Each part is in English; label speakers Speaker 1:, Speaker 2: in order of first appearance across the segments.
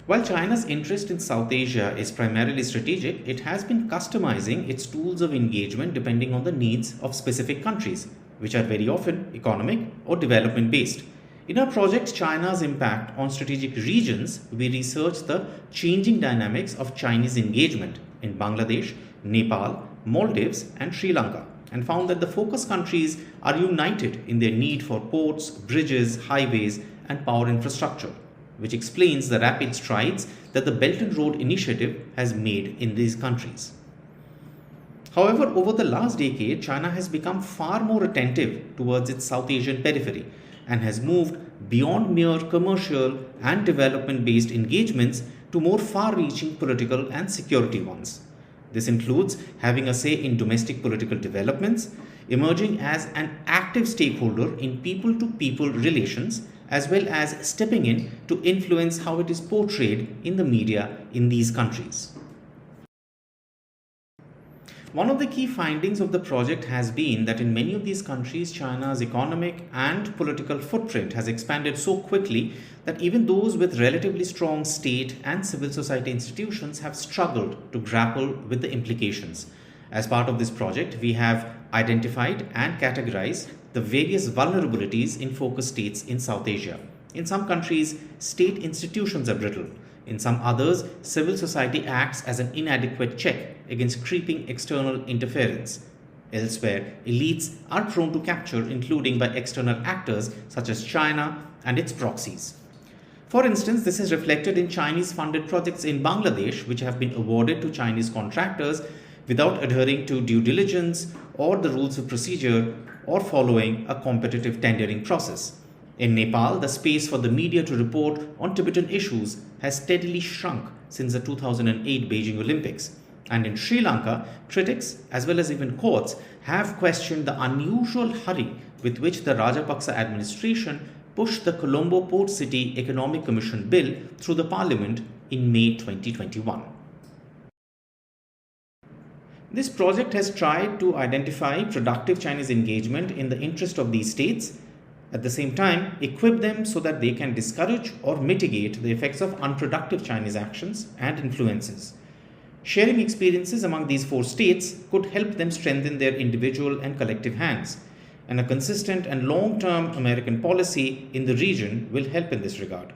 Speaker 1: While China's interest in South Asia is primarily strategic, it has been customizing its tools of engagement depending on the needs of specific countries, which are very often economic or development based. In our project China's Impact on Strategic Regions, we researched the changing dynamics of Chinese engagement in Bangladesh, Nepal, Maldives, and Sri Lanka, and found that the focus countries are united in their need for ports, bridges, highways, and power infrastructure, which explains the rapid strides that the Belt and Road Initiative has made in these countries. However, over the last decade, China has become far more attentive towards its South Asian periphery and has moved beyond mere commercial and development-based engagements to more far-reaching political and security ones. This includes having a say in domestic political developments, emerging as an active stakeholder in people-to-people relations, as well as stepping in to influence how it is portrayed in the media in these countries. One of the key findings of the project has been that in many of these countries, China's economic and political footprint has expanded so quickly that even those with relatively strong state and civil society institutions have struggled to grapple with the implications. As part of this project, we have identified and categorized the various vulnerabilities in focus states in South Asia. In some countries, state institutions are brittle. In some others, civil society acts as an inadequate check against creeping external interference. Elsewhere, elites are prone to capture, including by external actors such as China and its proxies. For instance, this is reflected in Chinese-funded projects in Bangladesh, which have been awarded to Chinese contractors without adhering to due diligence or the rules of procedure or following a competitive tendering process. In Nepal, the space for the media to report on Tibetan issues has steadily shrunk since the 2008 Beijing Olympics. And in Sri Lanka, critics as well as even courts have questioned the unusual hurry with which the Rajapaksa administration pushed the Colombo Port City Economic Commission bill through the parliament in May 2021. This project has tried to identify productive Chinese engagement in the interest of these states, at the same time equip them so that they can discourage or mitigate the effects of unproductive Chinese actions and influences. Sharing experiences among these four states could help them strengthen their individual and collective hands, and a consistent and long-term American policy in the region will help in this regard.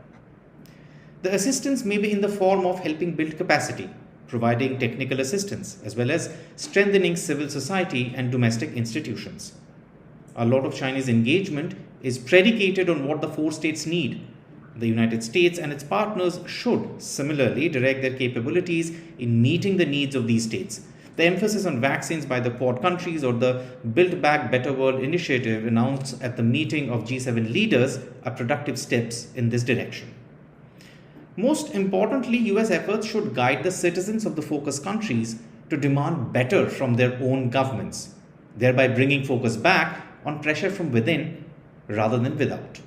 Speaker 1: The assistance may be in the form of helping build capacity, providing technical assistance, as well as strengthening civil society and domestic institutions. A lot of Chinese engagement is predicated on what the four states need. The United States and its partners should similarly direct their capabilities in meeting the needs of these states. The emphasis on vaccines by the Quad countries or the Build Back Better World initiative announced at the meeting of G7 leaders are productive steps in this direction. Most importantly, US efforts should guide the citizens of the focus countries to demand better from their own governments, thereby bringing focus back on pressure from within rather than without.